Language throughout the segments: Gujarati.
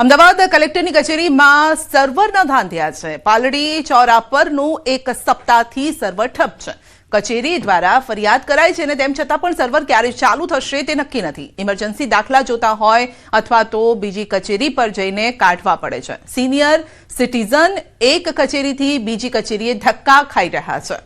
અમદાવાદ કલેક્ટરની કચેરીમાં સર્વરના ધાંધિયા છે। પાલડી ચોરા પરનું એક સપ્તાહથી સર્વર ઠપ છે। કચેરી દ્વારા ફરિયાદ કરાઈ છે અને તેમ છતાં પણ સર્વર ક્યારે ચાલુ થશે તે નક્કી નથી। ઇમરજન્સી દાખલા જોતા હોય અથવા તો બીજી કચેરી પર જઈને કાઢવા પડે છે। સિનિયર સિટીઝન એક કચેરીથી બીજી કચેરીએ ધક્કા ખાઈ રહ્યા છે।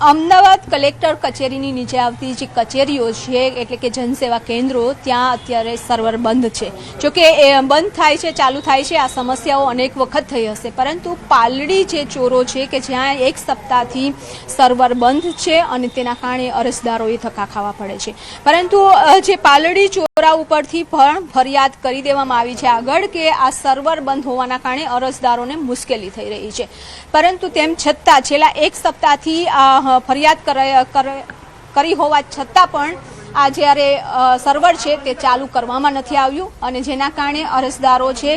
અમદાવાદ કલેક્ટર કચેરીની નીચે આવતી જે કચેરીઓ છે એટલે કે જનસેવા કેન્દ્રો ત્યાં અત્યારે સર્વર બંધ છે। જોકે એ બંધ થાય છે ચાલુ થાય છે, આ સમસ્યાઓ અનેક વખત થઈ હશે, પરંતુ પાલડી જે ચોરો છે કે જ્યાં એક સપ્તાહથી સર્વર બંધ છે અને તેના કારણે અરજદારોએ ધક્કા ખાવા પડે છે। પરંતુ જે પાલડી ચોરા ઉપરથી પણ ફરિયાદ કરી દેવામાં આવી છે આગળ કે આ સર્વર બંધ હોવાના કારણે અરજદારોને મુશ્કેલી થઈ રહી છે, પરંતુ તેમ છતાં છેલ્લા એક સપ્તાહથી ફરિયાદ કરી હોવા છતાં પણ આ જ્યારે સર્વર છે તે ચાલુ કરવામાં નથી આવ્યું અને જેના કારણે અરજદારો છે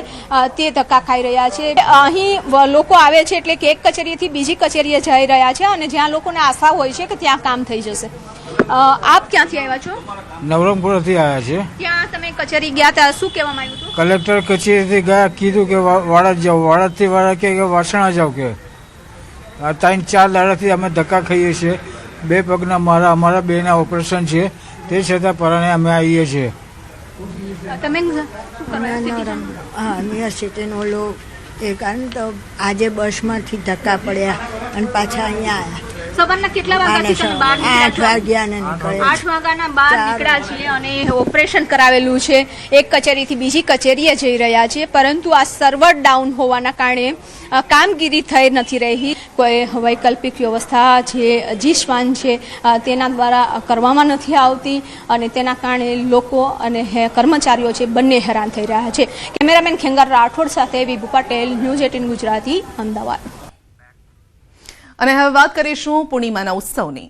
તે ધક્કા ખાઈ રહ્યા છે। અહીં લોકો આવે છે એટલે કે એક કચેરીથી બીજી કચેરીએ જઈ રહ્યા છે અને જ્યાં લોકોને આશા હોય છે કે ત્યાં કામ થઈ જશે। આપ ક્યાંથી આવ્યા છો? નવરંગપુરથી આવ્યા છે। ત્યાં તમે કચેરી ગયા હતા, શું કહેવામાં આવ્યું હતું? કલેક્ટર કચેરીથી ગયા, કીધું કે વાળા જાઓ, વાળાથી વાળા કે વાસણા જાઓ કે 3-4 દાડાથી અમે ધક્કા ખાઈએ છીએ। 2 પગના અમારા બેના ઓપરેશન છે, તે છતાં પરાણે અમે આવીએ છીએ। તમે યુનિવર્સિટીનો ઓલો એ કારણ તો આજે બસમાંથી ધક્કા પડ્યા અને પાછા અહીંયા આવ્યા। સવારના કેટલા વાગ્યાથી તમે બહાર નીકળ્યા? 8 વાગ્યાના નીકળ્યા। 8 વાગ્યાના બહાર નીકળ્યા છીએ અને ઓપરેશન કરાવેલું છે, એક કચેરીથી બીજી કચેરીએ જઈ રહ્યા છીએ, પરંતુ આ સર્વર ડાઉન હોવાના કારણે કામગીરી થઈ નથી રહી। કોઈ વૈકલ્પિક વ્યવસ્થા જે જીસ્વાન છે તેના દ્વારા કરવામાં નથી આવતી અને તેના કારણે લોકો અને કર્મચારીઓ છે બંને હેરાન થઈ રહ્યા છે। કેમેરામેન ખેંગાર રાઠોડ સાથે વિભુ પટેલ, ન્યૂઝ 18 ગુજરાતી, અમદાવાદ। અને હવે વાત કરીશું પૂર્ણિમાના ઉત્સવની।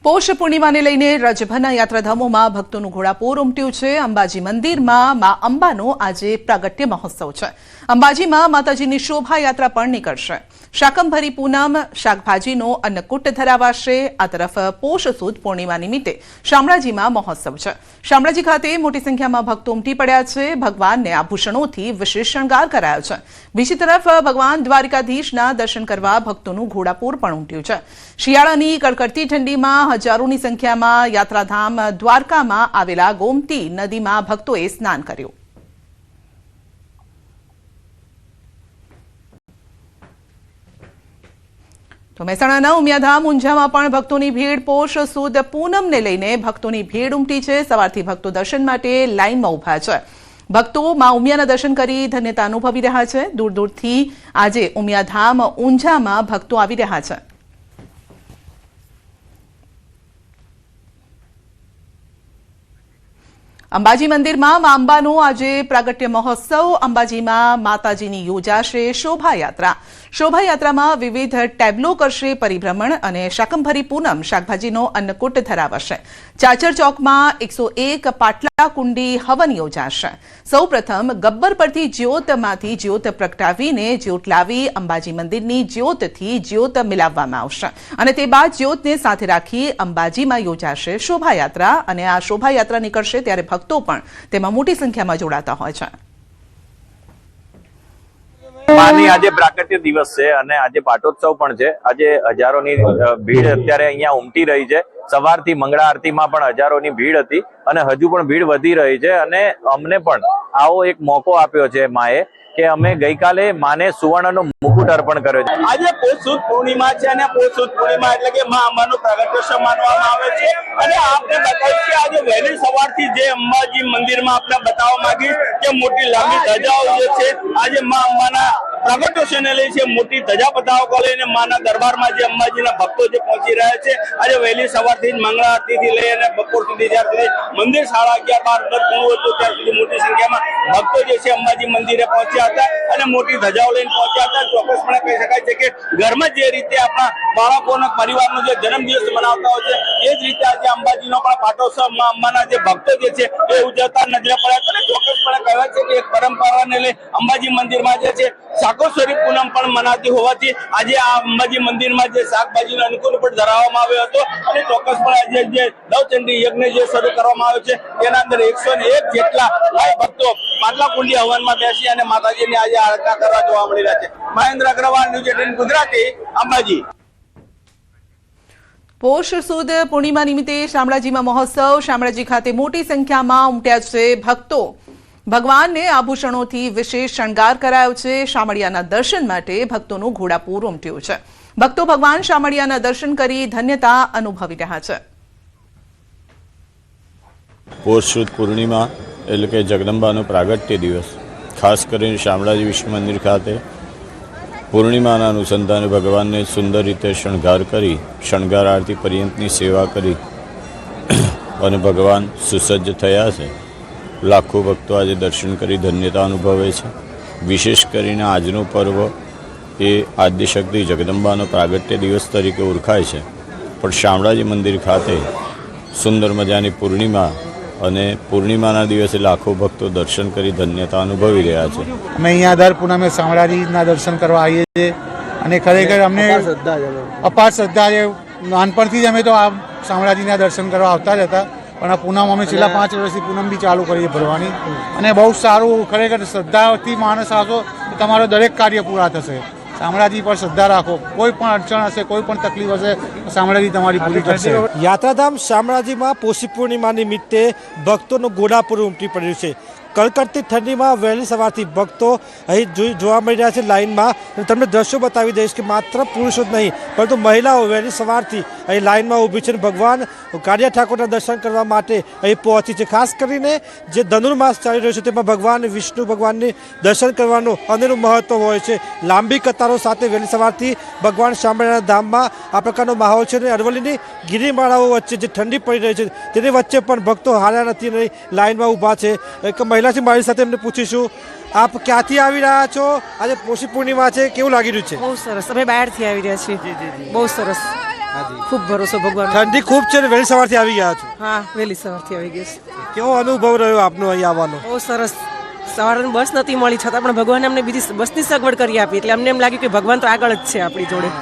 પોષ પૂર્ણિમાને લઈને રાજ્યભરના યાત્રાધામોમાં ભક્તોનું ઘોડાપૂર ઉમટ્યું છે। અંબાજી મંદિરમાં મા અંબાનો આજે પ્રાગટ્ય મહોત્સવ છે। અંબાજીમાં માતાજીની શોભાયાત્રા પણ નીકળશે। શાકંભરી પૂનમ શાકભાજીનો અન્નકૂટ ધરાવાશે। આ તરફ પોષ સુદ પૂર્ણિમા નિમિત્તે શામળાજીમાં મહોત્સવ છે। શામળાજી ખાતે મોટી સંખ્યામાં ભક્તો ઉમટી પડ્યા છે। ભગવાનને આભૂષણોથી વિશેષ શણગાર કરાયો છે। બીજી તરફ ભગવાન દ્વારિકાધીશના દર્શન કરવા ભક્તોનું ઘોડાપૂર પણ ઉમટ્યું છે। શિયાળાની કડકડતી ઠંડીમાં હજારોની સંખ્યામાં યાત્રાધામ દ્વારકામાં આવેલા ગોમતી નદીમાં ભક્તોએ સ્નાન કર્યું। તો મહેસાણાના ઉમિયાધામ ઊંઝામાં પણ ભક્તોની ભીડ। પોષ સુદ પૂનમને લઈને ભક્તોની ભીડ ઉમટી છે। સવારથી ભક્તો દર્શન માટે લાઇનમાં ઉભા છે। ભક્તો મા ઉમિયાના દર્શન કરી ધન્યતા અનુભવી રહ્યા છે। દૂર દૂરથી આજે ઉમિયાધામ ઊંઝામાં ભક્તો આવી રહ્યા છે। અંબાજી મંદિરમાં મા અંબાનો આજે પ્રાગટ્ય મહોત્સવ। અંબાજીમાં માતાજીની યોજાશે શોભાયાત્રા। શોભાયાત્રામાં વિવિધ ટેબ્લો કરશે પરિભ્રમણ અને શાકંભરી પૂનમ શાકભાજીનો અન્નકૂટ ધરાવશે। ચાચર ચોકમાં 101 પાટલા કુંડી હવન યોજાશે। સૌપ્રથમ ગબ્બર પરથી જ્યોતમાંથી જ્યોત પ્રગટાવીને જ્યોત લાવી અંબાજી મંદિરની જ્યોતથી જ્યોત મિલાવવામાં આવશે અને તે બાદ જ્યોતને સાથે રાખી અંબાજીમાં યોજાશે શોભાયાત્રા અને આ શોભાયાત્રા નીકળશે ત્યારે ભક્તો પણ તેમાં મોટી સંખ્યામાં જોડાતા હોય છે। માની આજે પ્રાગટ્ય દિવસ છે અને આજે પાટોત્સવ પણ છે। આજે હજારોની ભીડ અત્યારે અહીંયા ઉમટી રહી છે। સવારથી મંગળા આરતીમાં પણ હજારોની ભીડ હતી અને હજુ પણ ભીડ વધી રહી છે અને અમને પણ આવો એક મોકો આપ્યો છે માએ કે અમે ગઈકાલે માને સુવર્ણનો મુકુટ અર્પણ કર્યો છે। આજે પોષ સુદ પૂર્ણિમા છે અને પોષ સુદ પૂર્ણિમા એટલે કે મા અંબાનો પ્રાગટ્યોત્સવ માનવામાં આવે છે અને આપને બતાવીશ કે આજે વહેલી સવારથી જે અંબાજી મંદિરમાં આપને બતાવવા માંગીશ કે મોટી લાંબી ધજાઓ જે છે આજે મા અંબાના પ્રાગટ્યોત્સવને લઈ છે મોટી ધજા પતાવો લઈને માના દરબારમાં જે અંબાજીના ભક્તો જે પહોંચી રહ્યા છે। આજે વહેલી સવારથી જ મંગળા આરતીથી લઈ અને બપોર સુધી જ્યાં સુધી મંદિર 11:30 પૂરું હતું ત્યાં સુધી મોટી સંખ્યામાં ભક્તો જે છે અંબાજી મંદિરે પહોંચ્યા હતા અને મોટી ધજાઓ લઈને પહોંચ્યા હતા। ચોક્કસપણે કહી શકાય છે કે ઘરમાં જે રીતે આપણા બાળકોનો પરિવારનો જે જન્મદિવસ મનાવતા હોય છે એ જ રીતે આજે અંબાજીનો પણ પાટોત્સવ મા અંબાના જે ભક્તો જે છે એ ઉજવતા નજરે પડ્યા હતા। ચોક્કસપણે કહેવાય છે કે એક પરંપરાને લઈ અંબાજી મંદિરમાં જે છે શાકોત્સરી પૂનમ પણ મનાતી હોવાથી આજે આ અંબાજી મંદિરમાં જે શાકભાજીનો અનુકૂળ પણ ધરાવવામાં આવ્યો હતો અને ચોક્કસપણે આજે જે નવચંડી યજ્ઞ જે શરૂ કરવામાં આવ્યો છે તેના અંદર 101 જેટલા ભાઈ ભક્તો માટલા કુંડી હવનમાં બેસી અને માતાજીની આજે આરાધના કરવા જોવા મળી રહ્યા છે। મહેન્દ્ર અગ્રવાલ, ન્યૂઝ 18 ગુજરાતી, અંબાજી। પોષ સુદ પૂર્ણિમા નિમિત્તે શામળાજીમાં મહોત્સવ। શામળાજી ખાતે મોટી સંખ્યામાં ઉમટ્યા છે ભક્તો। ભગવાનને આભૂષણોથી વિશેષ શણગાર કરાયો છે। શામળિયાના દર્શન માટે ભક્તોનું ઘોડાપૂર ઉમટ્યું છે। ભક્તો ભગવાન શામળિયાના દર્શન કરી ધન્યતા અનુભવી રહ્યા છે। પોષ સુદ પૂર્ણિમા એટલે કે જગદંબાનો પ્રાગટ્ય દિવસ, ખાસ કરીને શામળાજી વિષ્ણુ મંદિર ખાતે પૂર્ણિમાના અનુસંધાને ભગવાનને સુંદર રીતે શણગાર કરી શણગાર આરતી પર્યંતની સેવા કરી અને ભગવાન સુસજ્જ થયા છે। લાખો ભક્તો આજે દર્શન કરી ધન્યતા અનુભવે છે। વિશેષ કરીને આજનો પર્વ એ આદ્યશક્તિ જગદંબાનો પ્રાગટ્ય દિવસ તરીકે ઓળખાય છે, પણ શામળાજી મંદિર ખાતે સુંદર મજાની પૂર્ણિમા અને પૂર્ણિમાના દિવસે લાખો ભક્તો દર્શન કરી ધન્યતા અનુભવી રહ્યા છે। અમે અહીંયા દર પૂનમે શામળાજીના દર્શન કરવા આવીએ છીએ અને ખરેખર અમને અપાર શ્રદ્ધા છે। નાનપણથી જ અમે તો આ શામળાજીના દર્શન કરવા આવતા જ હતા, પણ આ પૂનમ અમે છેલ્લા 5 વર્ષથી પૂનમ બી ચાલુ કરીએ ભરવાની અને બહુ સારું, ખરેખર શ્રદ્ધાથી માણસ આવશો તો તમારો દરેક કાર્ય પૂરા થશે। શામળાજી પર શ્રદ્ધા રાખો, કોઈ પણ અડચણ હશે, કોઈ પણ તકલીફ હશે, શામળાજી તમારી પૂરી કરશે। યાત્રાધામ શામળાજીમાં પોષી પૂર્ણિમા નિમિત્તે ભક્તોનું ઘોડાપૂર ઉમટી પડ્યું છે। કડકડતી ઠંડીમાં વહેલી સવારથી ભક્તો અહીં જોવા મળી રહ્યા છે લાઇનમાં। તમને દ્રશ્યો બતાવી દઈશ કે માત્ર પુરુષો જ નહીં પરંતુ મહિલાઓ વહેલી સવારથી અહીં લાઇનમાં ઊભી છે। ભગવાન કાળિયા ઠાકોરના દર્શન કરવા માટે અહીં પહોંચી છે। ખાસ કરીને જે ધનુર્માસ ચાલી રહ્યો છે તેમાં ભગવાન વિષ્ણુ ભગવાનની દર્શન કરવાનું અનેરું મહત્વ હોય છે। લાંબી કતારો સાથે વહેલી સવારથી ભગવાન શામળાના ધામમાં આ પ્રકારનો માહોલ છે અને અરવલ્લીની ગિરિમાળાઓ વચ્ચે જે ઠંડી પડી રહી છે તેની વચ્ચે પણ ભક્તો હાર્યા નથી અને લાઇનમાં ઊભા છે। એક મહિલાથી મારી સાથે એમને પૂછીશું, આપ ક્યાંથી આવી રહ્યા છો? આજે પોષી પૂર્ણિમા છે, કેવું લાગી રહ્યું છે? બહુ સરસ, અમે બહારથી આવી રહ્યા છીએ। બહુ સરસ, ખૂબ ભરોસો ભગવાન। ઠંડી ખૂબ છે ને વહેલી સવારથી આવી ગયા છો? હા, વહેલી સવારથી આવી ગયા છે। કેવો અનુભવ રહ્યો આપનો અહીં આવવાનો? બહુ સરસ। સવારની બસ નથી મળી છતાં પણ ભગવાને અમને બીજી બસની સગવડ કરી આપી, એટલે અમને એમ લાગ્યું કે ભગવાન તો આગળ જ છે આપણી જોડે।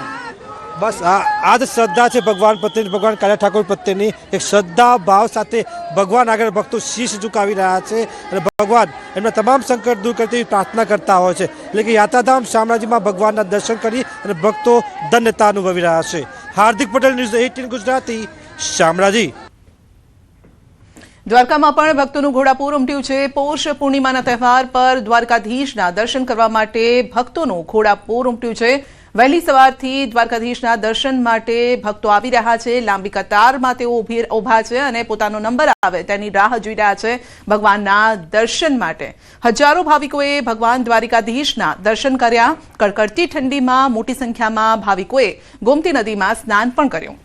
બસ આ જ શ્રદ્ધા છે ભગવાન પ્રત્યેની, ભગવાન કાળિયા ઠાકોર પ્રત્યેની એક શ્રદ્ધા ભાવ સાથે ભગવાન આગળ ભક્તો શીશ ઝુકાવી રહ્યા છે અને ભગવાન એમના તમામ સંકટ દૂર કરતી પ્રાર્થના કરતા હોય છે। એટલે કે યાત્રાધામ શામળાજીમાં ભગવાનના દર્શન કરી અને ભક્તો ધન્યતા અનુભવી રહ્યા છે। હાર્દિક પટેલ, ન્યૂઝ 18 ગુજરાતી, શામળાજી। દ્વારકામાં પણ ભક્તોનું ઘોડાપૂર ઉમટ્યું છે। પોષ પૂર્ણિમાના તહેવાર પર દ્વારકાધીશના દર્શન કરવા માટે ભક્તોનું ઘોડાપૂર ઉમટ્યું છે। વહેલી સવારથી દ્વારકાધીશના દર્શન માટે ભક્તો આવી રહ્યા છે। લાંબી કતારમાં તેઓ ઊભા છે અને પોતાનો નંબર આવે તેની રાહ જોઈ રહ્યા છે ભગવાનના દર્શન માટે। હજારો ભાવિકોએ ભગવાન દ્વારકાધીશના દર્શન કર્યા। કડકડતી ઠંડીમાં મોટી સંખ્યામાં ભાવિકોએ ગોમતી નદીમાં સ્નાન પણ કર્યું।